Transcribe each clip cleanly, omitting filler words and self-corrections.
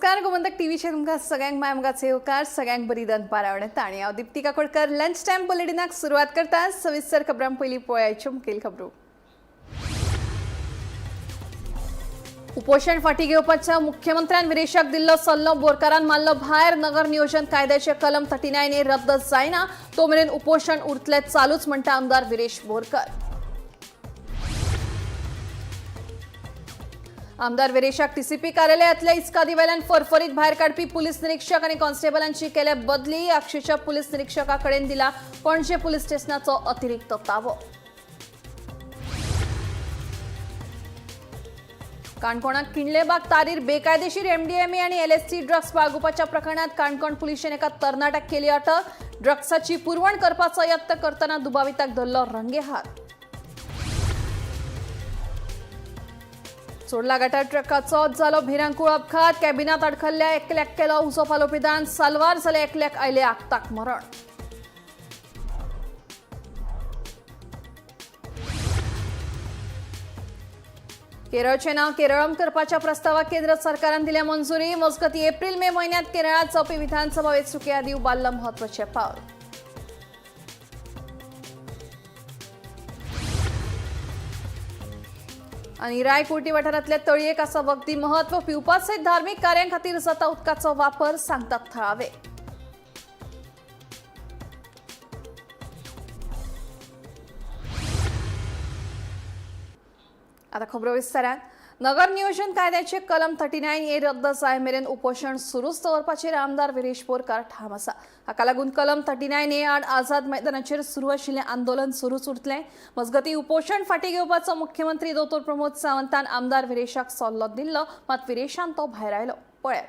नमस्कार गोमंतक टीव्हीचे तुमकां सगळ्यांक मायमगाचे येवकार सगळ्यांक बरी दनपार आवडटा आनी हांव दिप्ती काकोडकर लंच टायम बुलेटिनाक सुरवात करता। सविस्तर खबरां पयलीं पळोवया मुखेल खबरो। उपोषण फाटी घेवपाच्या मुख्यमंत्र्यान विरेशाक दिल्लो सल्लो बोरकारान मारलो भायर। नगर नियोजन कायद्याचे कलम 39 रद्द जायना तो मेरेन उपोषण उरतले चालूच म्हणटा आमदार विरेश बोरकार। आमदार विरेशाक टीसीपी कार्यालयातल्या इस्कादी वेल्यान फरफरीत भायर काडपी पुलीस निरीक्षक आनी कॉन्स्टेबलांची केले बदली। अक्षयच्या पुलीस निरीक्षकाकडेन दिला पणजे पुलीस स्टेशनाचो अतिरिक्त ताबो। काणकोणात किणलेबाग तारीर बेकायदेशीर एमडीएमए आणि एलएसडी ड्रग्स बाळगुपाच्या प्रकरणात काणकोण पुलिशेन एका तरणाट्याक केली अटक। ड्रग्साची पुरवण करपाचो यत्न करतना दुबाविताक धरलो रंगेहात। सोडला घाटार ट्रकाचो जालो भिरांकूळ अपघात। कॅबिनात अडखल्ल्या एकल्याक केलो उजो पालोवपी दान। साल्वार जाले एकल्याक आयले आगताक मरण। केरळचे नाव केरळम करपाच्या प्रस्तावाक केंद्र सरकारान दिल्या मंजुरी। मजगती एप्रिल मे म्हयन्यांत केरळात जावपी विधानसभा वेंचणुके आदी उबारलं म्हत्वाचें पावल। आणि रायकुर्टी वाठारांतल्या तळयेक आसा वखदी महत्व। पिवपा सयत धार्मीक कार्यां खातीर जाता उदकाचो वापर सांगतात थळावे। आता खबरो विस्तारान। नगर नियोजन कायद्याचे कलम 39 रद्द जाय मेरेन उपोषण सुरूच दवरपाचेर आमदार विरेश बोरकार ठाम आसा। हाका लागून कलम 39 आड आझाद मैदानाचेर सुरू आशिल्लें आंदोलन सुरूच उरतलें। मजगती उपोषण फाटी घेवपाचो मुख्यमंत्री दोतोर प्रमोद सावंतान आमदार विरेशाक सल्लो दिल्लो, मात विरेशान तो भायर आयलो। पळय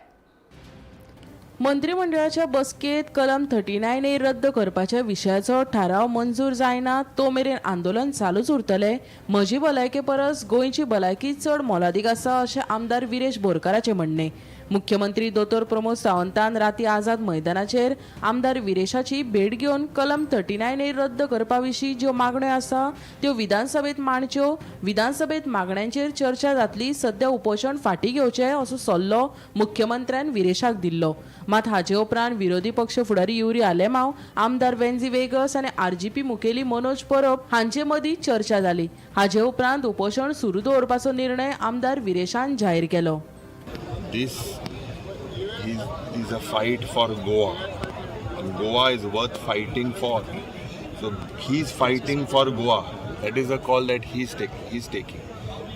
मंत्रिमंडळाच्या बसकेत कलम 39 रद्द करपाच्या विशयाचो थाराव मंजूर जायना तो मेरेन आंदोलन चालूच उरतले। म्हजी भलायके परस गोंयची भलायकी चड मोलादीक आसा अशें आमदार विरेश बोरकाराचें म्हणणें। मुख्यमंत्री दोतोर प्रमोद सावंतान राती आझाद मैदानाचेर आमदार विरेशाची भेट घेवन कलम 39 रद्द करपा विशीं ज्यो मागण्यो आसा त्यो विधानसभेत मांडच्यो। विधानसभेत मागण्यांचेर चर्चा जातली। सध्या उपोषण फाटी घेवचें असो सल्लो मुख्यमंत्र्यान विरेशाक दिल्लो। मात हाचे उपरांत विरोधी पक्ष फुडारी युरी आलेमांव, आमदार वेन्झी वेगस आनी आरजीपी मुखेली मनोज परब हांचे मदीं चर्चा जाली। हाचे उपरांत उपोषण सुरू दवरपाचो निर्णय आमदार विरेशान जाहीर केलो। This is a fight for Goa, and Goa is worth fighting for. So he's fighting for Goa. That is a call that he's taking.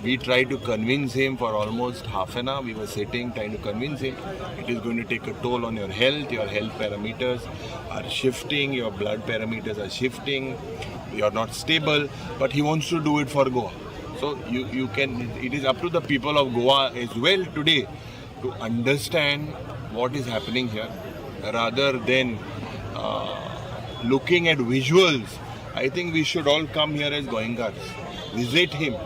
We tried to convince him for almost half an hour. We were sitting trying to convince him it is going to take a toll on your health parameters are shifting, your blood parameters are shifting, you're not stable, but he wants to do it for Goa. So you can, it is up to the people of Goa as well today to understand what is happening here rather than looking at visuals. I think we should all come here as Goenkars, visit him.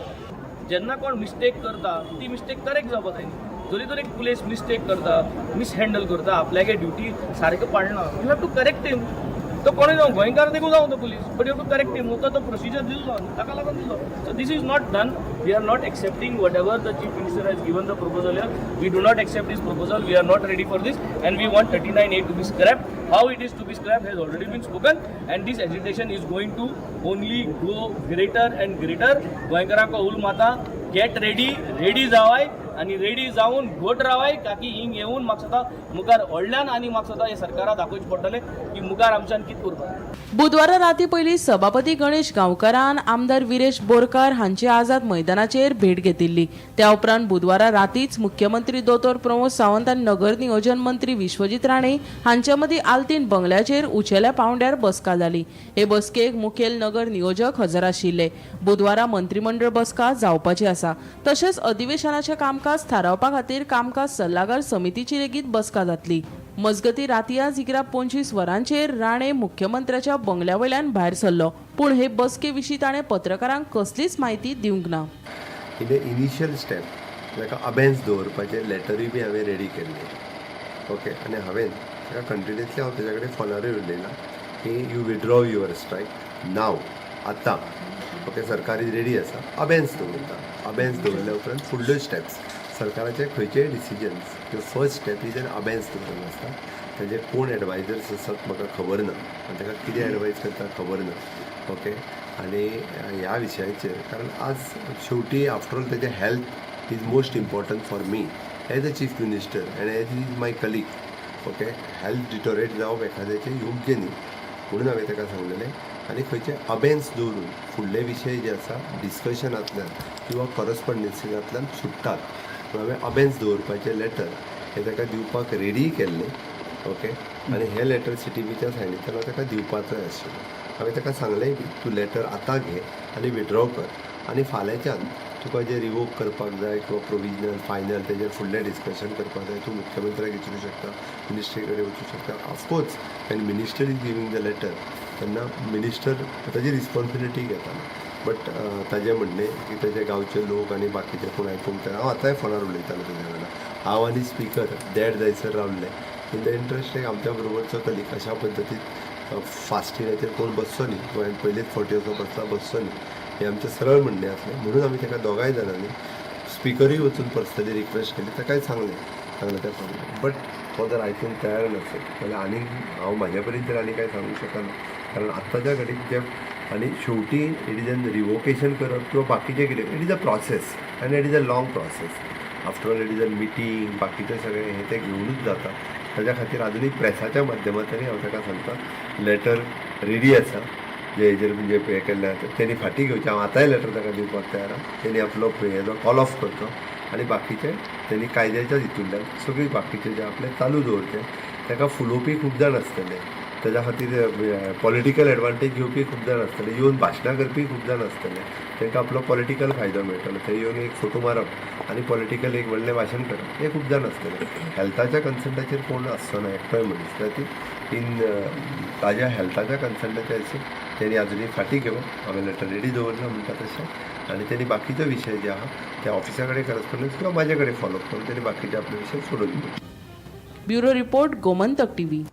जेन्ना कोण mistake करता ती mistake correct जावपाक जाय। जरी तर एक police mistake करता, मिसहँडल करता, आपल्यागे ड्युटी सारकें पाडना, you have to correct him. तो कोणी जावं गोंयकार देखून जावं तो police, but you have to correct him. तो प्रोसिजर दिल्लो ताका लागून दिल्लो। So this is not done. We are not accepting whatever the chief minister has given the proposal here. We do not accept this proposal. We are not ready for this and we want 39A to be scrapped. How it is to be scrapped has already been spoken, and this agitation is going to only go greater and greater. गोंयकारांक उल माता get ready जावाय आणि ready जावन घोट रावाय काकी हिंग येवन म्हाका सदां मुखार व्हडल्यान आनी म्हाका सदां हे सरकाराक दाखोवचें पडटलें की मुखार आमच्यान कितें करपाक। बुधवारा राती पयलीं सभापती गणेश गांवकारान आमदार विरेश बोरकार हांची आझाद मैदानाचेर भेट घेतिल्ली। त्या उपरांत बुधवारा रातीच मुख्यमंत्री दोतोर प्रमोद सावंत आनी नगर नियोजन मंत्री विश्वजीत राणे हांच्या मदीं आल्तीन बंगल्याचेर उंचेल्या पांवड्यार बसका जाली। हे बसकेक मुखेल नगर नियोजक हजर आशिल्ले। बुधवारा मंत्रिमंडळ बसका जावपाची आसा। तशेंच अधिवेशनाचें कामकाज थारावपा खातीर कामकाज सल्लागार समितीची लेगीत बसका जातली। मजगती राती आज इकरा 25 वरांचेर राणे मुख्यमंत्र्याच्या बंगल्या वयल्यान भायर सरलो, पूण हे बसके विशीं ताणें पत्रकारांक कसलीच म्हायती दिवंक ना। इन इनिशियल स्टेप ताका अबेन्स दवरपाचें लेटरूय बी हांवें रेडी केल्लें। ओके, आनी हांवें ताका कंटिन्युअसली हांव तेजे कडेन फोनारूय उलयलां की यू विड्रॉ युअर स्ट्रायक नाव आतां। ओके, सरकार इज रेडी आसा। अबेन्स दवरता, अबेन्स दवरल्या उपरांत फुडल्यो स्टेप्स सरकाराचे खंयचेय डिसिजन्स किंवा फर्स्ट स्टेप इज एन अबेन्स दवरून आसता. ताजे कोण एडवायजर्स आसात म्हाका खबर ना आनी ताका कितें एडवायज करता खबर ना. ओके. आनी ह्या विशयाचेर कारण आज शेवटी आफ्टर ऑल ताजें health is most important for me as a chief minister and as is my colleague. Okay. Health deteriorate जावप एखाद्याचें योग्य न्ही म्हणून हांवें ताका सांगलेलें. आनी खंयचे अबेन्स दवरून फुडले विशय जे आसा डिस्कशनांतल्यान किंवा करस्पॉन्डन्सींतल्यान सुट्टात. हांवें अबेन्स दवरपाचें लेटर हें ताका दिवपाक रेडी केल्लें. ओके. आनी हें लेटर CTBच्या सायडींतल्यान हांव ताका दिवपाचोय आशिल्लो. हांवें ताका सांगलें की तूं लेटर आतां घे आनी विड्रॉ कर आनी फाल्यांच्यान तुका जें रिवोक करपाक जाय किंवा प्रोविजनल फायनल तेजेर फुडलें डिस्कशन करपाक जाय तूं मुख्यमंत्र्याक विचारूं शकता, मिनिस्ट्री कडेन वचूं शकता. Of course when minister is giving the letter तेन्ना मिनिस्टर ताजी रिस्पॉन्सिबिलिटी घेता. बट ताजें म्हणणें की ताजे गांवचे लोक आनी बाकीचे कोण आयकूंक तयार. हांव आतांय फोनार उलयतालो ताज्या वांगडा. हांव आनी स्पिकर देड जायसर रावल्ले. इन द इंट्रस्ट एक आमच्या बरोबरचो कलीग अशा पद्दतीन फास्टिंगाचेर कोण बसचो न्ही किंवा पयलीच फावटी असो बसला बसचो न्ही हें आमचें सरळ म्हणणें आसलें. म्हणून आमी ताका दोगांय जाणांनी स्पिकरूय वचून पर्सनली रिक्वेस्ट केली. ताकाय सांगलें त्या सांगलें. बट तो जर आयकूंक तयार नासत जाल्यार आनी हांव म्हाज्या परीन तर आनी कांय सांगूंक शकना. कारण आत्ताच्या घडीक जे आनी शेवटी इट इज एन रिवोकेशन करप किंवा बाकीचें कितें इट इज अ प्रोसेस आनी it is a long process. After all it is a meeting बाकीचें सगळें हें तें घेवनूच जाता. ताज्या खातीर आजुनूय प्रेसाच्या माध्यमांतल्यान हांव ताका सांगता लेटर रेडी आसा जे हेजेर म्हणजे हें केल्लें आसा तेणी फाटीं घेवचें. हांव आतांय लेटर ताका दिवपाक तयार आसा. तेणी आपलो हेजो कॉल ऑफ करचो आनी बाकीचे तेणी कायद्याच्या हितूंतल्यान सगळी बाकीचे जे आपले चालू दवरचे. ताका फुलोवपी खूब जाण आसतले. ताज्या खातीर पॉलिटिकल एडवांटेज घेवपी खूब जाण आसतले. येवन भाशणां करपी खूब जाण आसतले. तांकां आपलो पॉलिटिकल फायदो मेळटलो. थंय येवन एक फोटो मारप आनी पॉलिटिकल एक व्हडलें भाशण करप हे खूब जाण आसतले. हेल्थाच्या कन्सर्टाचेर कोण आसचो ना एकटोय मनीस. खातीर इन ताज्या हेल्थाच्या कन्सर्टाचेर तेणी आजुनूय फाटीं घेवप. हांवें लेटर रेडी दवरला म्हणटा तशें आनी तेणी बाकीचे विशय जे आहा ते ऑफिसा कडेन करस्पॉन्डन्स किंवा म्हाजे कडेन फॉलोअप करून तेणी बाकीचे आपले विशय सोडून दिवचे. Bureau report Gomantak TV.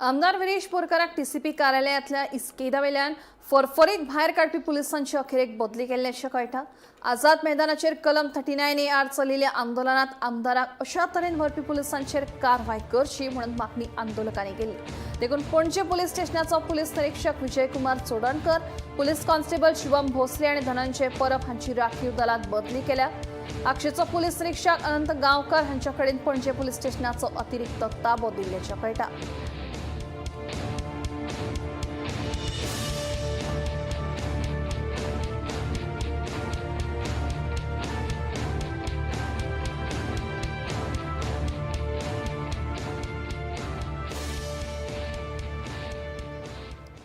आमदार विरेश बोरकाराक TCP कार्यालयांतल्या इस्केदा वयल्यान फरफरीत भायर काडपी पुलिसांची अखेरेक बदली केल्ली अशें कळटा. आझाद मैदानाचेर कलम 39A आड चलिल्ल्या आंदोलनात आमदाराक अशा तरेन व्हरपी पुलिसांचेर कारवाय करची म्हणून मागणी आंदोलकांनी केली. देखून पणजे पुलीस स्टेशनाचो पुलीस निरीक्षक विजयकुमार चोडणकर, पुलीस कॉन्स्टेबल शिवम भोसले आनी धनंजय परब हांची राखीव दलात बदली केल्या. आक्षेचो पुलीस निरीक्षक अनंत गांवकर हांच्या कडेन पणजे पुलीस स्टेशनाचो अतिरिक्त ताबो दिल्ल्याचें कळटा.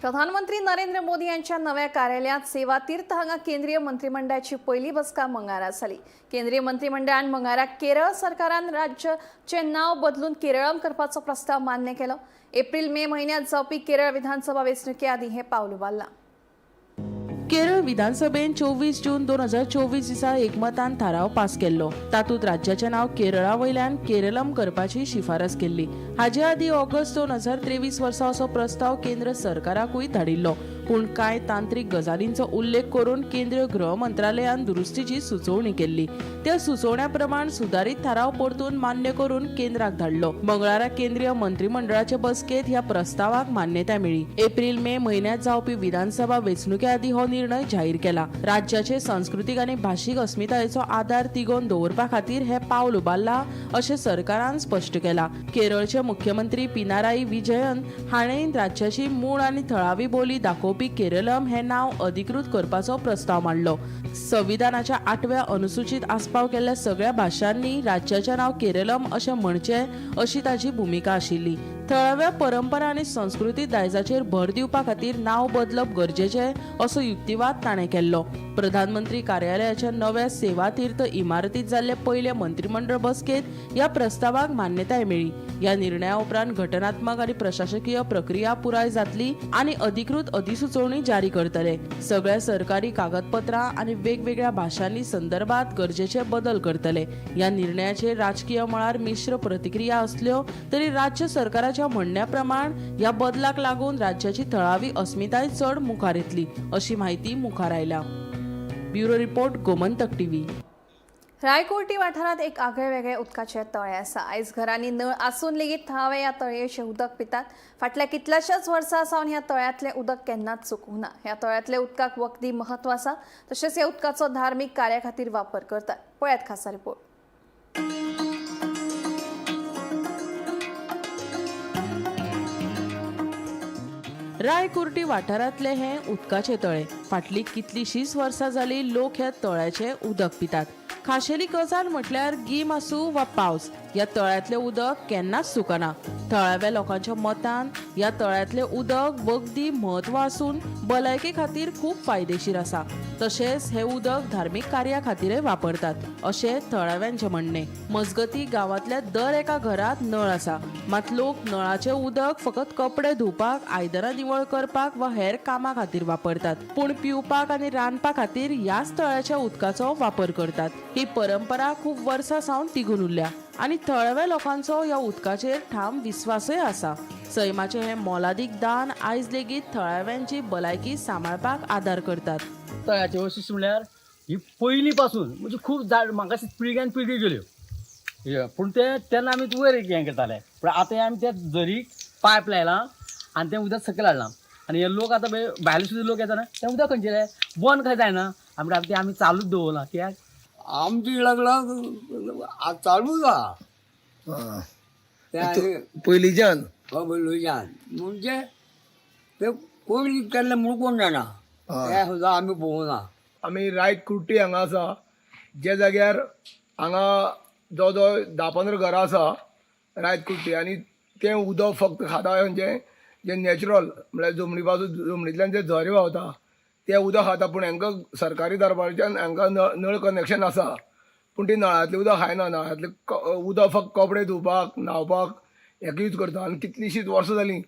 प्रधानमंत्री नरेंद्र मोदी यांच्या नव्या कार्यालयात सेवा तीर्थ हांगा केंद्रीय मंत्रिमंडळाची पहिली बसका मंगळारा जाली. केंद्रीय मंत्रिमंडळान मंगळारा केरळ सरकारान राज्याचे नाव बदलून केरळम करपाचो प्रस्ताव मान्य केलो. एप्रिल-मे म्हयन्यात जावपी केरळ विधानसभा वेंचणुके आदी हे पावल उबारलां. केरळ विधानसभेन 24 जून 2024 दिसा एकमतान थाराव पास केल्लो. तातूंत राज्याचें नांव केरळा वयल्यान केरळम करपाची शिफारस केल्ली. हाचे आदीं ऑगस्ट 2023 वर्सा असो प्रस्ताव केंद्र सरकाराकूय धाडिल्लो. पूण कांय तांत्रीक गजालींचो उल्लेख करून केंद्रीय गृह मंत्रालयान दुरुस्तीची सुचोवणी केल्ली. त्या सुचोवण्या प्रमाण सुदारीत थाराव परतून मान्य करून केंद्राक धाडलो. मंगळारा केंद्रीय मंत्रिमंडळाचे बसकेत ह्या प्रस्तावाक मान्यताय मेळ्ळी. एप्रिल-मे म्हयन्यात जावपी विधानसभा वेंचणुके आदीं हो निर्णय जाहीर केला. राज्याचे सांस्कृतीक आनी भाशीक अस्मितायेचो आदार तिगोवन दवरपा खातीर हे पावल उबारला अशें सरकारान स्पश्ट केला. केरळचे मुख्यमंत्री पिनाराई विजयन हाणें राज्याची मूळ आनी थळावी बोली दाखोवपी केरळम हे नाव अधिकृत करपाचो प्रस्ताव मांडलो. संविधानाच्या 8व्या अनुसूचीत आस्पाव केल्ल्या सगळ्या भाशांनी राज्याचें नाव केरळम अशें म्हणचे अशी ताची भुमिका आशिल्ली. थळाव्या परंपरा आनी संस्कृती दायजाचेर भर दिवपा खातीर नाव बदलप गरजेचें असो युक्तिवाद ताणें केल्लो. प्रधानमंत्री कार्यालयाच्या नव्या सेवा तीर्थ इमारतीत जाल्ले पयले मंत्रिमंडळ बसकेत ह्या प्रस्तावाक मान्यताय मेळ्ळी. ह्या निर्णया उपरांत घटनात्मक आनी प्रशासकीय प्रक्रिया पुराय जातली आनी अधिकृत अधिसुचोवणी जारी करतले. सगळ्या सरकारी कागदपत्रां आनी वेगवेगळ्या भाशांनी संदर्भात गरजेचे बदल करतले. ह्या निर्णयाचेर राजकीय मळार मिश्र प्रतिक्रिया असल्यो तरी राज्य सरकाराच्या म्हणण्या प्रमाण ह्या बदलाक लागून राज्याची थळावी अस्मिताय चड मुखार येतली अशी माहिती मुखार आयल्या. Bureau report Gomantak TV. Raikoti वाठारात एक आगळे वेगळे उदकाचे तळे आसा. आयज घरांनी नळ आसून लेगीत थळावे ह्या तळयेचे उदक पितात. फाटल्या कितल्याशाच वर्सां सावन ह्या तळ्यांतलें उदक केन्नाच चुकूंक ना. ह्या तळ्यांतल्या उदकाक वखदी म्हत्व आसा, तशेंच ह्या उदकाचो धार्मीक कार्या खातीर वापर करतात. पळयात खासा रिपोर्ट. रायकुर्टी वाठारांतले हे उदकाचे तळे. फाटली कितलीशींच वर्सां जाली लोक ह्या तळ्याचे उदक पितात. खाशेली गजाल म्हटल्यार गीम आसूं वा पावस, ह्या तळ्यांतलें उदक केन्नाच चुकना. थळाव्या लोकांच्या मतान ह्या तळ्यांतलें उदक वखदी म्हत्व आसून भलायके खातीर खूब फायदेशीर आसा. तशेंच हे उदक धार्मीक कार्या खातीरय वापरतात अशें थळाव्यांचें म्हणणें. मजगती गांवांतल्या दर एका घरात नळ आसा, मात लोक नळाचें उदक फकत कपडे धुवपाक, आयदनां निवळ करपाक वा हेर कामां खातीर वापरतात. पूण पिवपाक आनी रांदपा खातीर ह्याच तळ्याच्या उदकाचो वापर करतात. ही परंपरा खूब वर्सां सावन तिगून उरल्या आनी थळाव्या लोकांचो ह्या उदकाचेर ठाम विस्वासय आसा. सैमाचें हें मोलादीक दान आयज लेगीत थळाव्यांची भलायकी सांबाळपाक आदार करतात. तळ्याचे वैशिश्ट म्हणल्यार ही पयलीं पासून म्हणजे खूब म्हाका पिळग्यान पिळगी गेल्यो, पूण तेन्ना आमी वयर हें करताले. पूण आतां आमी त्या झरीक पायप लायलां आनी तें उदक सकयल हाडलां. आनी हे लोक आतां भायले सुद्दां लोक येता ना, तें उदक खंयचें बंद खंय जायना. आमी आमी चालूच दवरलां. कित्याक आमची लागला आज चालूच आहा पयलींच्यान पयलींच्यान. म्हणजे ते कोण केल्लें म्हूण कोण जाणा, तें सुद्दां आमी पळोवना. आमी रायत कुर्टी हांगा आसा, जे जाग्यार हांगा जो 10-15 घरां आसा रायत कुर्टी, आनी तें उदक फक्त खाता म्हणजे जे नॅचरल म्हळ्यार जमनींतल्यान जे झरे व्हांवता तें उदक खाता. पूण हांकां सरकारी दरबाराच्यान हांकां नळ कनेक्शन आसा, पूण ती नळांतलें उदक खायना. नळांतलें उदक फक्त कपडे धुवपाक, न्हावपाक हेका यूज करता. आनी कितलींशींच वर्सां जालीं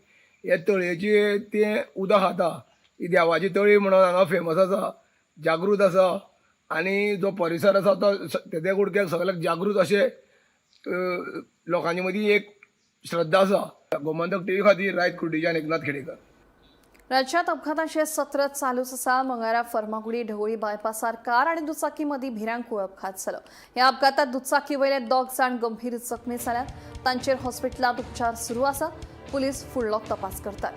हे तळयेची तें उदक खाता. ही देवाची तळी म्हणून हांगा फेमस आसा, जागृत आसा. आनी जो परिसर आसा तो तेद्या कुडक्याक सगळ्याक जागृत अशें लोकांचे मदीं एक श्रद्धा आसा. गोमंतक टीव्ही खातीर रायत कुर्टीच्यान एकनाथ खेडेकर. राज्यात अपघातांचे सत्र चालूच आसा. मंगळारा फर्मागुडी ढवळी बायपासार कार आणि दुचाकी मदीं भिरांकूळ अपघात जालो. ह्या अपघातात दुचाकी वयले 2 जाण गंभीर जखमी जाल्यात. तांचेर हॉस्पिटलांत उपचार सुरू आसा. पुलीस फुडलो तपास करतात.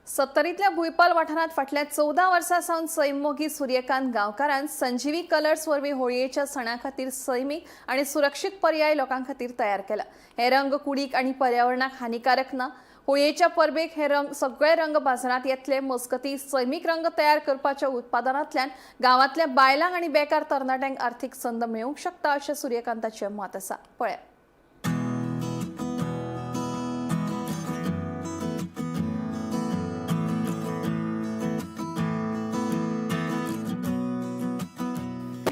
सत्तरीतल्या भुईपाल वाठारात फाटल्या 14 वर्सां सावन सैमोगी सूर्यकांत गांवकारान संजीवी कलर्स वरवीं होळयेच्या सणा खातीर सैमीक आनी सुरक्षीत पर्याय लोकां खातीर तयार केला. हे रंग कुडीक आनी पर्यावरणाक हानिकारक ना. होळयेच्या परबेक हे रंग सगळे रंग बाजारात येतले. मजगती सैमीक रंग तयार करपाच्या उत्पादनांतल्यान गांवांतल्या बायलांक आनी बेकार तरणाट्यांक आर्थीक संद मेळूंक शकता अशें सूर्यकांताचें मत आसा. पळया.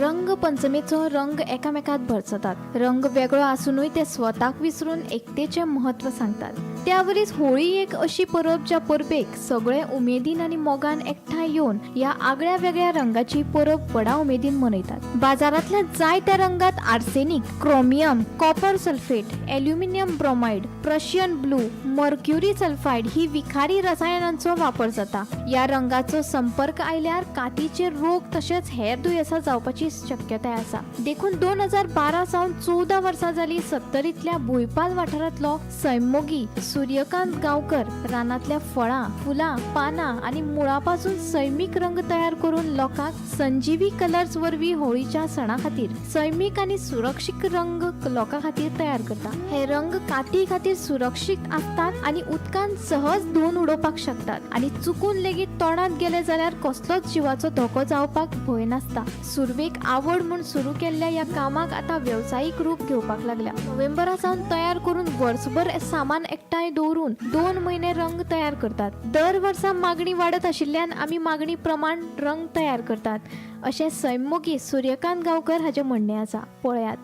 रंगपंचमीचो रंग एकामेकांत भरसतात. रंग वेगळो आसूनय ते स्वताक विसरून एकतेचें महत्व सांगतात. त्या वरीस होळी एक अशी परब ज्या परबेक सगळे उमेदीन आनी मोगान एकठांय येवन ह्या आगळ्या वेगळ्या रंगाची परब बडा उमेदीन मनयतात. बाजारांतल्या जायत्या रंगात arsenic, chromium, copper sulphate, aluminium bromide, Prussian blue, mercury sulphide ही विखारी रसायनांचो वापर जाता. या रंगाचो संपर्क आयल्यार कातीचे रोग तशेंच हेर दुयेंसां जावपाची शक्यताय आसा. देखून 2012 सावन 14 वर्सां जाली सत्तरीतल्या भुईपाल वाठारांतलो सैमोगी सूर्यकांत गांवकर रानांतल्या फळां, फुलां, पानां आनी मुळापासून सैमीक रंग तयार करून लोकांक संजीवी कलर्स वरवीं होळीच्या सणा खातीर सैमीक आनी सुरक्षीत रंग लोकां खातीर तयार करता. हे रंग काती खातीर सुरक्षीत आसतात आनी उदकान सहज धुवन उडोवपाक शकतात आनी चुकून लेगीत तोंडात गेले जाल्यार कसलोच जिवाचो धोको जावपाक भंय नासता. सुरवेक आवड म्हूण सुरू केल्ल्या ह्या कामाक आतां वेवसायीक रूप घेवपाक लागल्या. नोव्हेंबरा सावन तयार करून वर्सभर सामान एकठांय दवरून 2 म्हयने रंग तयार करतात. दर वर्सा मागणी वाडत आशिल्ल्यान आमी मागणी प्रमाण रंग तयार करतात अशें सैमोगी सूर्यकांत गांवकर हाचें म्हणणें आसा. पळयात.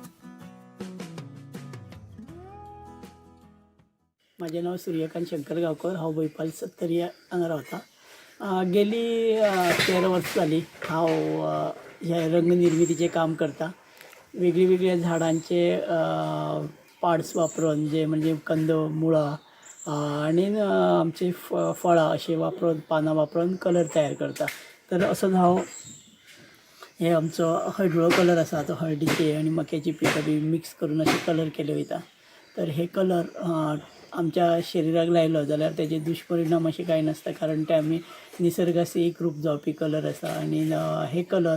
माझे नाव सूर्यकांत शंकर गांवकर. हांव बैपाल सत्तरी हांगा रावता. गेली 13 वर्ष जाली हांव हे रंगनिर्मितीचें काम करता. वेगळ्या झाडांचे पार्ट्स वापरून जे म्हणजे कंद, मुळां आणि आमचे फळां अशें वापरून पानां वापरून कलर तयार करता. तर असोच हांव हे आमचो हळडुळो कलर आसा तो हळदीचे आनी मक्याची पिठां बी मिक्स करून अशे कलर केले वयता. तर हे कलर आमच्या शरिराक लायलो जाल्यार तेजे दुश्परिणाम अशे कांय नासता, कारण ते आमी निसर्गाचे एक रूप जावपी कलर आसा. आनी हे कलर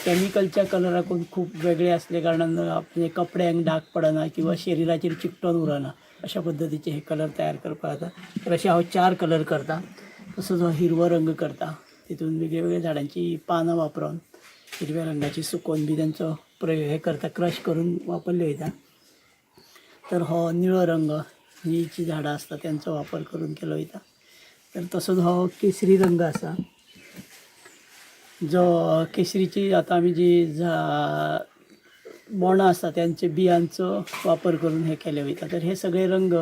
कॅमिकलच्या कलराकून खूब वेगळे असले कारणान आपले कपड्यांक डाग पडना किंवा शरिराचेर चिकटोन उरना अशा पद्दतीचे हे कलर तयार करपाक जाता. तर अशे हांव 4 कलर करता. तसोच हांव हिरवो रंग करता. तितून वेगळ्या झाडांची पानां वापरून हिरव्या रंगाची सुकोवन बी तांचो प्रयोग हे करता, क्रश करून वापरले वयता. तर हो निळो रंग, ही जी झाडां आसता त्यांचो वापर करून केलो वयता. तर तसोच हो केसरी रंग आसा जो केसरीची आतां आमी जी बोंडां आसता त्यांचे बियांचो वापर करून हे केले वयता. तर हे सगळे रंग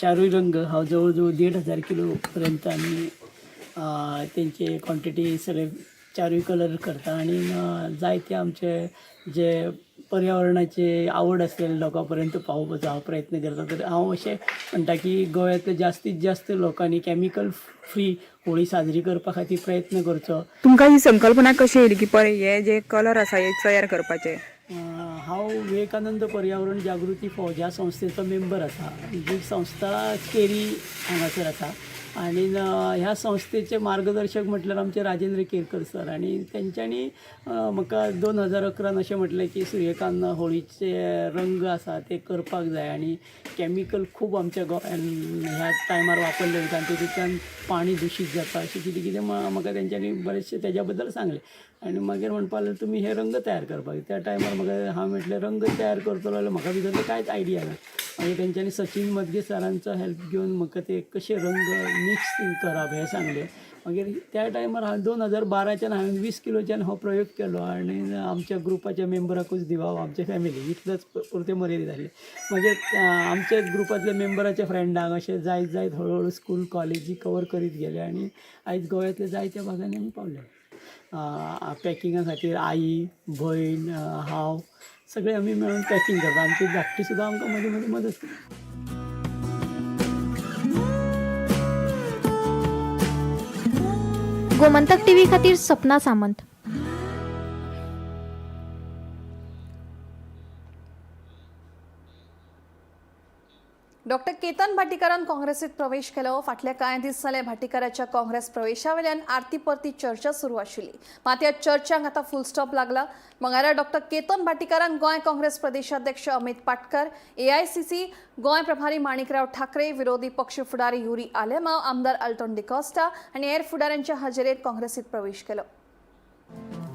4 रंग हांव जवळ जवळ 1,500 किलो पर्यंत आमी तेंचे क्वॉन्टिटी सगळे 4 कलर करता. आनी जायते आमचे जे पर्यावरणाची आवड असलेल्या लोकांपर्यंत पावोवपाचो हांव प्रयत्न करता. तर हांव अशें म्हणटा की गोंयांतल्या जास्तीत जास्त लोकांनी कॅमिकल फ्री होळी साजरी करपा खातीर प्रयत्न करचो. तुमकां ही संकल्पना कशी येयली की हे जे कलर आसा हे तयार करपाचे? हांव विवेकानंद पर्यावरण जागृती फौज ह्या संस्थेचो मेंबर आसा. जी संस्था केरी हांगासर आसा. आणि ह्या संस्थेचे मार्गदर्शक म्हटल्यार आमचे राजेंद्र केरकर सर. आणि तेंच्यांनी म्हाका 2011 अशें म्हटलें की सूर्यकांत होळीचे रंग आसा ते करपाक जाय आणि कॅमिकल खूब आमच्या गोंयांत ह्या टायमार वापरले वयता आनी तेतूंतल्यान पाणी दुशीत जाता अशें कितें कितें म्हाका तेंच्यांनी बरेचशे तेज्या बद्दल सांगलें. आनी मागीर म्हणपा लागले तुमी हे रंग तयार करपाक. त्या टायमार म्हाका हांव म्हटलें रंग तयार करतलो जाल्यार म्हाका भितर कांयच आयडिया ना. मागीर तेंच्यांनी सचिन मदगे सरांचो हेल्प घेवन म्हाका ते कशे रंग मिक्स करप हें सांगलें. मागीर त्या टायमार हांवें 2012च्यान हांवें 20 किलोच्यान हो प्रयोग केलो आनी आमच्या ग्रुपाच्या मेंबराकूच दिवप आमच्या फॅमिली इतलेंच पुरते मर्यादित जालें. मागीर आमच्या ग्रुपांतल्या मेंबराच्या फ्रेंडांक अशें जायत हळूहळू स्कूल कॉलेजी कवर करीत गेले आनी आयज गोंयांतल्या जायत्या भागांनी आमी पावले. पॅकिंगा खातीर आई, भयण, हांव सगळे आमी मेळून पॅकिंग करता. आमची धाकटी सुद्दां आमकां मदीं मदीं मदत करता. गोमंतक टीव्ही खातीर सपना सामंत. डॉक्टर केतन भाटीकारान काँग्रेसीत प्रवेश केलो. फाटल्या कांय दीस जाले भाटीकाराच्या काँग्रेस प्रवेशावेल्यान आरती परती चर्चा सुरू आशिल्ली. मात ह्या चर्चांक आतां फुल स्टॉप लागला. मंगळारा डॉक्टर केतन भाटीकारान गोंय काँग्रेस प्रदेशाध्यक्ष अमित पाटकर, AICC गोंय प्रभारी माणिकराव ठाकरे, विरोधी पक्ष फुडारी युरी आलेमांव, आमदार अल्टोन डिकॉस्टा आनी हेर फुडाऱ्यांच्या हाजेरेंत काँग्रेसीत प्रवेश केलो.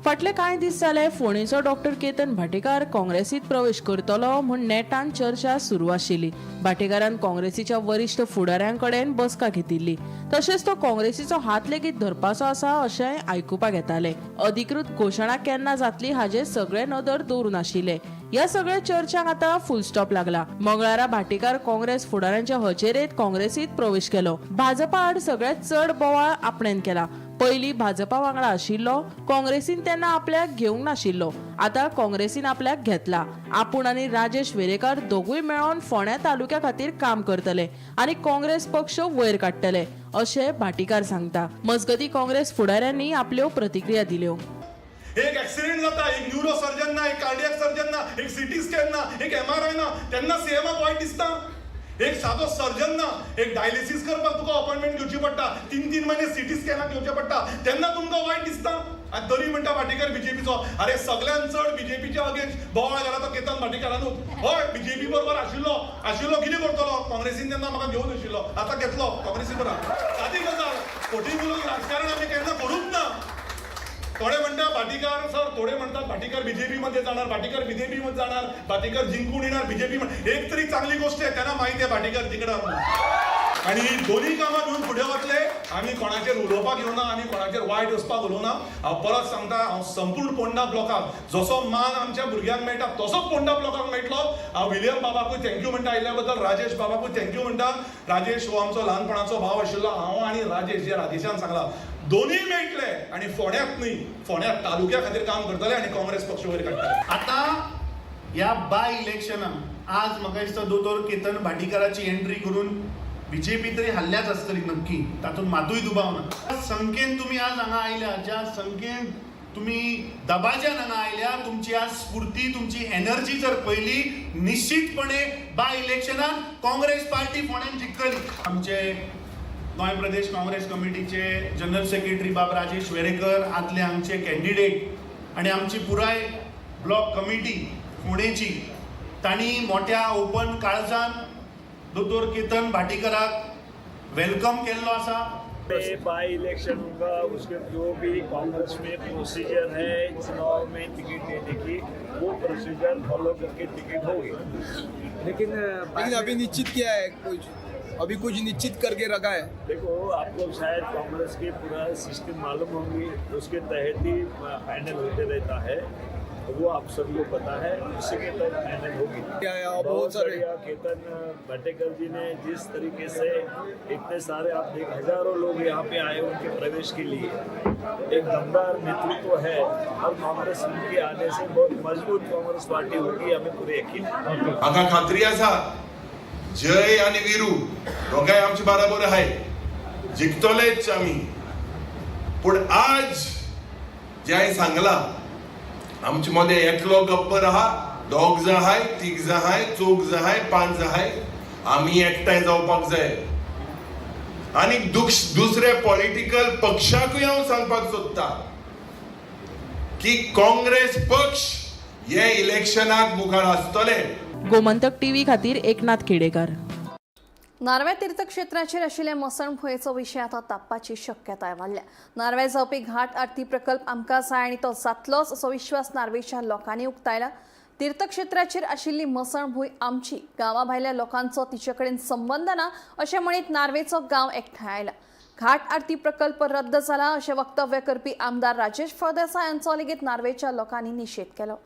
फाटले कांय दीस जाले फोंडेचो डॉक्टर केतन भाटेकार काँग्रेसीत प्रवेश करतलो म्हूण नेटान चर्चा सुरू आशिल्ली. भाटेकारान काँग्रेसीच्या वरिश्ठ फुडाऱ्यां कडेन बसका घेतिल्ली. तशेंच तो काँग्रेसीचो हात लेगीत धरपाचो आसा अशेंय आयकुपाक येतालें. अधिकृत घोशणा केन्ना जातली हाजेर सगळे नदर दवरून आशिल्ले. ह्या सगळ्या चर्चांक आतां फुल स्टॉप लागला. मंगळारा भाटेकार काँग्रेस फुडाऱ्यांच्या हजेरेंत काँग्रेसीत प्रवेश केलो. भाजपा आड सगळ्यात चड बोवाळ आपणेन केला. पयलीं भाजपा वांगडा आशिल्लो, काँग्रेसीन तेन्ना आपल्याक घेवंक नाशिल्लो. आतां काँग्रेसीन आपल्याक घेतला. आपूण आनी राजेश वेरेकार दोगूय मेळोन फोंड्या तालुक्या खातीर काम करतले आनी काँग्रेस पक्ष वयर काडटले अशें भाटीकार सांगता. मजगतीं काँग्रेस फुडाऱ्यांनी आपल्यो प्रतिक्रिया दिल्यो. एक ऍक्सिडेंट जाता, एक न्यूरो सर्जन ना, एक कार्डियक सर्जन ना, एक CT स्कॅन ना, एक MRI ना, तेन्ना CMक वायट दिसता. एक सादो सर्जन ना, एक डायलिसीस करपाक तुका अपॉइंटमेंट घेवची पडटा, 3 महिने CT स्कॅनाक घेवचे पडटा, तेन्ना तुमकां वायट दिसता. आनी तरी म्हणटा भाटीकार BJPचो. अरे सगळ्यांत चड BJPच्या अगेन्स्ट बोवाळ घाला तो केतन भाटीकारानूच. हय BJP बरोबर आशिल्लो कितें करतलो? काँग्रेसीन तेन्ना म्हाका घेवन आशिल्लो, आतां घेतलो काँग्रेसी बरोबर. सादी गजाल. खोटी उलोवन राजकारण आमी केन्ना करूंक ना. थोडे म्हणतात भाटीकार सर, थोडे म्हणतात भाटीकार BJP मध्ये जाणार, भाटीकार BJP मध्ये जाणार, भाटीकार जिंकून येणार BJP मध्ये. एक तरी चांगली गोष्ट आहे, त्यांना माहिती आहे भाटीकार तिकडे. आणि दोन्ही कामां घेऊन पुढे वतले. आम्ही कोणाचेर उलोवपाक येवना, आम्ही कोणाचेर वायट वचपाक उलोवना. हांव परत सांगता, हांव संपूर्ण पोंडा ब्लॉकाक जसो मान आमच्या भुरग्यांक मेळटा तसोच पोंडा ब्लॉकाक मेळटलो. हांव विलियम बाबाकूय थँक्यू म्हणटा आयिल्ल्या बद्दल, राजेश बाबाकूय थँक्यू म्हणटा. राजेश हो आमचो ल्हानपणाचो भाव आशिल्लो. हांव आनी राजेश जे राजेशान सांगला दोन्ही मेळटले आणि फोंड्यात न्ही फोंड्या तालुक्या खातीर काम करतले आणि काँग्रेस पक्ष वयर काडटले. आता ह्या बाय इलेक्शनाक आज म्हाका दिसता दोतोर केतन भाटीकाराची एंट्री करून बीजेपी तरी हल्ल्याच आसतली नक्की, तातूंत मातूय दुबाव ना. ज्या संख्येन तुमी आज हांगा आयल्या, ज्या संख्येन तुमी दबाज्यान हांगा आयल्या, तुमची आज स्फूर्ती, तुमची एनर्जी जर पळयली, निश्चितपणे बाय इलेक्शनाक काँग्रेस पार्टी फोंड्यान जिखतली. आमचे गोंय प्रदेश काँग्रेस कमिटीचे जनरल सेक्रेटरी बाब राजेश वेरेकर, आदले आमचे कॅन्डिडेट आणि आमची पुराय ब्लॉक कमिटी फोंडेची, तांणी मोठ्या ओपन काळजान दोतोर केतन भाटीकराक वेलकम केल्लो आसा. बाई इलेक्शन होगा, उसके जो भी कांग्रेस में प्रोसीजर है चुनाव में टिकट देने की, वो प्रोसीजर फॉलो करके टिकट होगी. लेकिन अभी निश्चित किया है कुछ निश्चित करके रखा है. देखो, आपको शायद कांग्रेस की पूरा सिस्टम मालूम होगी, उसके तहत ही फाइनल होते रहता है, वो आप सबको पता है, उसी के तहत फाइनल होगी. बहुत सारे केतन भाटेकर जी ने जिस तरीके से इतने सारे आप देख हजारों लोग यहाँ पे आए उनके प्रवेश के लिए, एक दमदार नेतृत्व है और कांग्रेस उनके आने से बहुत मजबूत कांग्रेस पार्टी होगी, हमें पूरे यकीन है. म्हाका खात्री आसा जय आणि वीरू दोगांय आमचे बरोबर आहे, जिखतलेच आमी. पूण आज जे हांवें सांगलां, आमचे मध्ये एकलो गप्प राहा, दोग जाण हाय, तीग जाण हाय, चौग जाण हाय, पांच जाण हाय, आमी एकठांय जावपाक जाय. आनी दुसरे पॉलिटिकल पक्षाकूय हांव सांगपाक सोदता की काँग्रेस पक्ष हे इलेक्शनाक मुखार आसतले. गोमंतक टीव्ही खातीर एकनाथ खेडेकर. नार्वे तीर्थक्षेत्राचेर आशिल्ले मसणभुंयेचो विशय आतां तापपाची शक्यताय वाडल्या. नार्वे जावपी घाट आरती प्रकल्प आमकां जाय आनी तो जातलोच असो विश्वास नार्वेच्या लोकांनी उक्तायला. तीर्थक्षेत्राचेर आशिल्ली मसणभूंय आमची, गांवा भायल्या लोकांचो तिचे कडेन संबंद ना अशें म्हणीत नार्वेचो गांव एकठांय आयला. घाट आरती प्रकल्प रद्द जाला अशें वक्तव्य करपी आमदार राजेश फळदेसाय हांचो लेगीत नार्वेच्या लोकांनी निशेध केलो.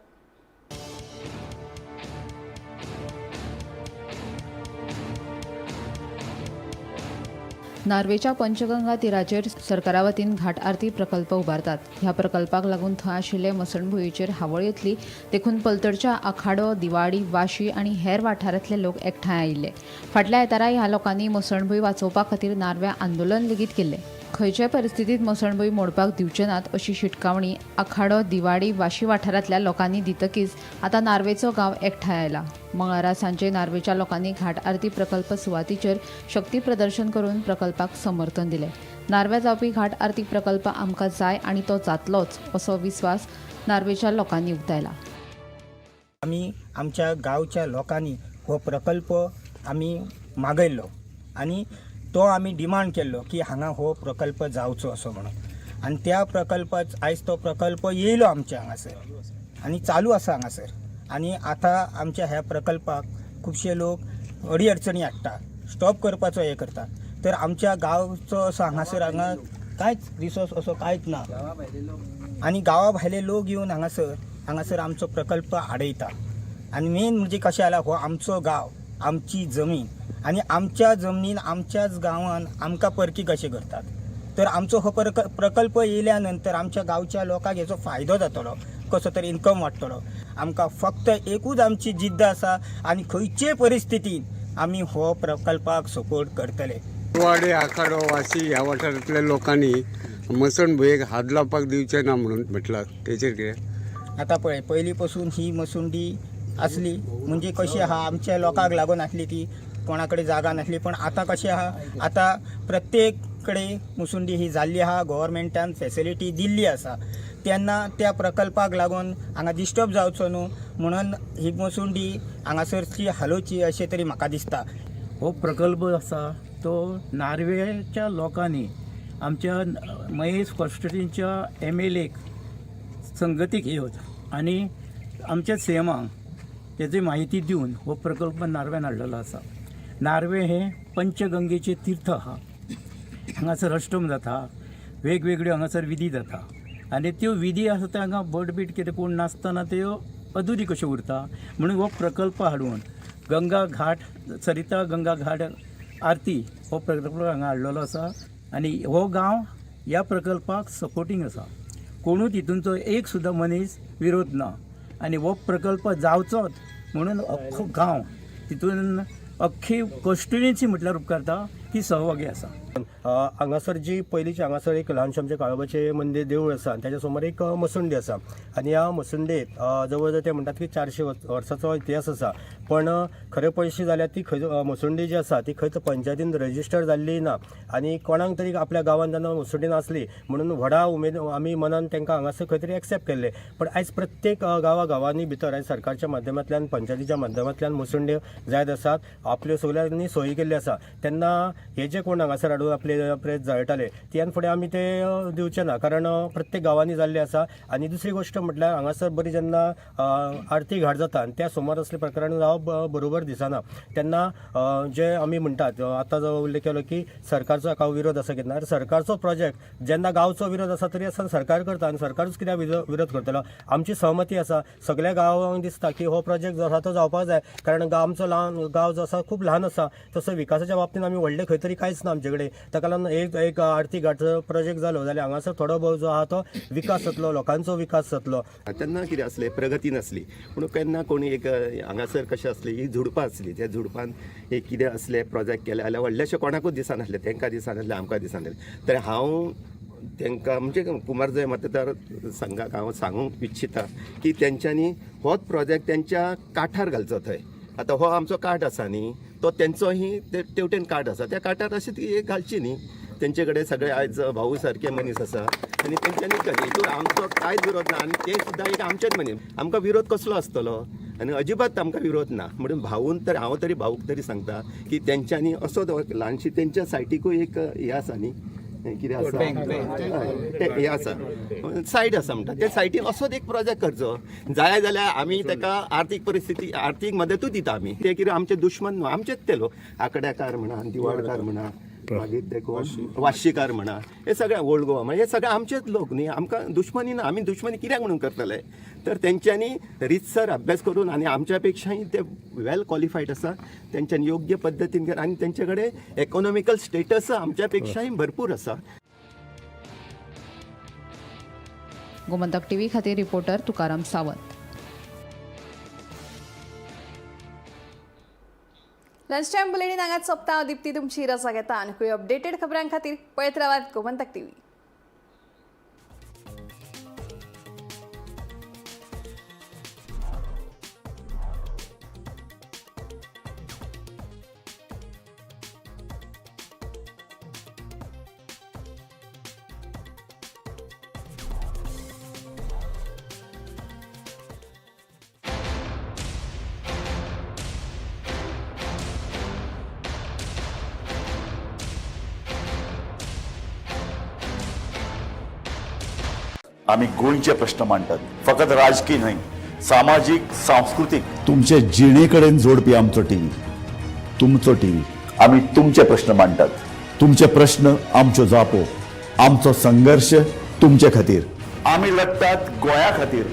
नार्वेच्या पंचगंगा तीराचेर सरकारा वतीन घाट आरती प्रकल्प उबारतात. ह्या प्रकल्पाक लागून थंय आशिल्ले मसणभुंयेचेर हावळ येतली, देखून पलतडच्या आखाडो, दिवाडी, वाशी आनी हेर वाठारांतले लोक एकठांय आयिल्ले. फाटल्या आयतारा ह्या लोकांनी मसणभुंय वाचोवपा खातीर नार्व्या आंदोलन लेगीत केल्लें. खंयचे परिस्थितीत मसणभुंय मोडपाक दिवचे नात अशी शिटकावणी आखाडो, दिवाडी, वाशी वाठारांतल्या लोकांनी दितकीच आतां नार्वेचो गांव एकठांय आयला. मंगळारा सांजे नार्वेच्या लोकांनी घाट आरती प्रकल्प सुवातीचेर शक्ती प्रदर्शन करून प्रकल्पाक समर्थन दिलें. नार्वे जावपी घाट आरती प्रकल्प आमकां जाय आनी तो जातलोच असो विस्वास नार्वेच्या लोकांनी उक्तायला. आमी आमच्या गांवच्या लोकांनी हो प्रकल्प आमी मागयल्लो आनी तो आमी डिमांड केल्लो की हांगा हो प्रकल्प जावचो असो म्हणून. आनी त्या प्रकल्पात आयज तो प्रकल्प येयलो आमच्या हांगासर आनी चालू आसा हांगासर. आनी आतां आमच्या ह्या प्रकल्पाक खुबशे लोक अडी अडचणी हाडटा, स्टॉप करपाचो हे करता. तर आमच्या गांवचो असो हांगा कांयच रिसोर्स असो कांयच ना आनी गांवा भायले लोक येवन हांगासर आमचो प्रकल्प आडयता. आनी मेन म्हणजे कशें जाला, हो आमचो गांव, आमची जमीन आनी आमच्या जमनीन आमच्याच गांवान आमकां परकी कशें करतात. तर आमचो हो प्रकल्प येयल्या नंतर आमच्या गांवच्या लोकांक हेचो फायदो जातलो, कसो तरी इन्कम वाडटलो. आमकां फक्त एकूच आमची जिद्द आसा आनी खंयचे परिस्थितीन आमी हो प्रकल्पाक सपोर्ट करतले. वाडे, आखाडो, वाशी ह्या वाठारांतल्या लोकांनी मसणभुंयेक हात लावपाक दिवचे ना म्हणून म्हटलां, तेचेर कितें? आतां पळय, पयलीं पासून ही मसुंडी आसली म्हणजे कशी आहा, आमच्या लोकांक लागून आसली ती, कोणा कडेन जागा नासली. पण आतां कशें आहा, आतां प्रत्येक कडेन मुसुंडी ही जाल्ली आहा, गव्हर्मेंटान फॅसिलिटी दिल्ली आसा. तेन्ना त्या प्रकल्पाक लागून हांगा डिस्टर्ब जावचो न्हू म्हणून ही मसुंडी हांगासरची हालोवची अशें तरी म्हाका दिसता. हो प्रकल्प आसा तो नार्वेच्या लोकांनी आमच्या महेश कॉन्स्टिट्युन्सीच्या MLA संगतीक येवत आनी आमच्या CMाक तेजी माहिती दिवन हो प्रकल्प नार्वेन हाडलेलो आसा. नार्वे हे पंचगंगेचे तीर्थ आहा, हांगासर अष्टम जाता, वेगवेगळ्यो हांगासर विधी जाता आनी त्यो विधी आसा त्यो हांगा बटबीट कितें कोण नासतना त्यो अधुरी कश्यो उरता. म्हणून हो प्रकल्प हाडून गंगा घाट, सरिता गंगा घाट आरती हो प्रकल्प हांगा हाडलेलो आसा. आनी हो गांव ह्या प्रकल्पाक सपोर्टींग आसा. कोणूच हितूंचो एक सुद्दां मनीस विरोध ना आनी हो प्रकल्प जावचोच म्हणून अख्खो गांव तितून अख्खी कॉन्स्टिट्युएन्सी म्हटल्यार उपकारता ही सहभागी आसा. हांगासर जी पयलींची हांगासर एक ल्हानशें आमचें काळोबाचें मंदिर देवूळ आसा, ताच्या समोर एक मसुंडी आसा आनी ह्या मसुंडेक जवळ जवळ ते म्हणटात की 400 वर्सांचो इतिहास आसा. पण खरें पयशे जाल्यार ती खंय मसुंडी जी आसा ती खंयच पंचायतीन रजिस्टर जाल्ली ना आनी कोणाक तरी आपल्या गांवांत जेन्ना मसुंडी नासली म्हणून व्हडा उमेद आमी मनान तांकां हांगासर खंय तरी एक्सेप्ट केल्ले. पण आयज प्रत्येक गांवांनी भितर आयज सरकारच्या माध्यमांतल्यान पंचायतीच्या माध्यमांतल्यान मसुंड्यो जायत आसात. आपल्यो सगळ्यांनी सोयी केल्ली आसा. तेन्ना हे जे कोण हांगासर हाडून आपले प्रेस जळटाले तियान फुडें आमी ते दिवचे ना, कारण प्रत्येक गांवांनी जाल्ले आसा. आनी दुसरी गोश्ट म्हटल्यार हांगासर बरी जेन्ना आरती घाट जाता आनी त्या सुमार असले प्रकरण जावप बरोबर दिसना. तेन्ना जे आमी म्हणटात आतां जो उल्लेख केलो की सरकारचो हाका विरोध आसा केन्ना, सरकारचो प्रोजेक्ट जेन्ना गांवचो विरोध आसा तरी आसतना सरकार करता आनी सरकारूच कित्याक विरोध करतलो. आमची सहमती आसा. सगळ्या गांवांक दिसता की हो प्रोजेक्ट जो आसा तो जावपाक जाय, कारण आमचो ल्हान गांव जो आसा खूब ल्हान आसा. तसो विकासाच्या बाबतींत आमी व्हडले खंय तरी कांयच ना आमचे कडेन. ताका लागून एक आरती घाटचो प्रोजेक्ट जालो जाल्यार हांगासर थोडो भोव जो आहा तो विकास जातलो, लोकांचो विकास जातलो. तेन्ना कितें आसलें, प्रगती नासली. पूण केन्ना कोणी एक हांगासर कशें आसली ही झुडपां आसली. त्या झुडपान एक कितें असले प्रोजेक्ट केले जाल्यार व्हडलेशे कोणाकूच दिसनासले. तांकां दिसनासले, आमकां दिसनासले. तर हांव तांकां म्हणजे कुमारजय मतदार संघाक हांव सांगूंक इच्छिता की तेंच्यांनी होच प्रोजेक्ट तेंच्या काठार घालचो थंय. आतां हो आमचो काठ आसा न्ही, तो तेंचोही तेवटेन काठ आसा. त्या काठार अशी ती एक घालची न्ही. तेंचे कडेन सगळे आयज भाऊ सारके मनीस आसा आनी तेंच्यांनी हितून आमचो कांयच विरोध ना. आनी ते सुद्दां एक आमचेच मनीस. आमकां विरोध कसलो आसतलो आनी अजिबात आमकां विरोध ना. म्हणून भावून तर हांव तरी भाऊक तरी सांगता की तेंच्यांनी असो ल्हानशी तेंच्या सायटीकूय एक हे आसा न्ही, कितें आसा हे आसा सायट आसा म्हणटा, त्या सायटीन असोच एक प्रोजेक्ट करचो. जाय जाल्यार आमी ताका आर्थीक मदतूय दिता. आमी ते कितें आमचे दुश्मन न्हू, आमचेच ते लोक. आंकड्याकार म्हणा, दिवाडकार म्हणा, मागीर ते कोण वाशीकार म्हणा, हे सगळे ओल्ड गोवा म्हणा, हे सगळे आमचेच लोक न्ही. आमकां दुश्मनी ना. आमी दुश्मनी कित्याक म्हणून करतले. तर तेंच्यांनी रितसर अभ्यास करून आनी आमच्या पेक्षाय ते वेल क्वॉलिफायड आसा. तेंच्यांनी योग्य पद्दतीन आनी तेंचे कडेन इकॉनॉमिकल स्टेटस आमच्या पेक्षाय भरपूर आसा. गोमंतक टीव्ही खातीर reporter Tukaram Sawant. Lunch time bulletin हांगाच सोंपता. दिप्ती तुमची रजा घेता आनी अपडेटेड खबरां खातीर पळयत रावात गोमंतक टीव्ही. आम्ही गोंयचे प्रश्न मांडटात. फकत राजकीय न्हय, सामाजीक, सांस्कृतिक. तुमचे जिणेकडेन जोडपी आमचो टीव्ही, तुमचो टीव्ही. आम्ही तुमचे प्रश्न मांडटात. तुमचे प्रश्न आमच्यो जापो, आमचो संघर्श तुमचे खातीर. आम्ही लढटात गोंया खातीर.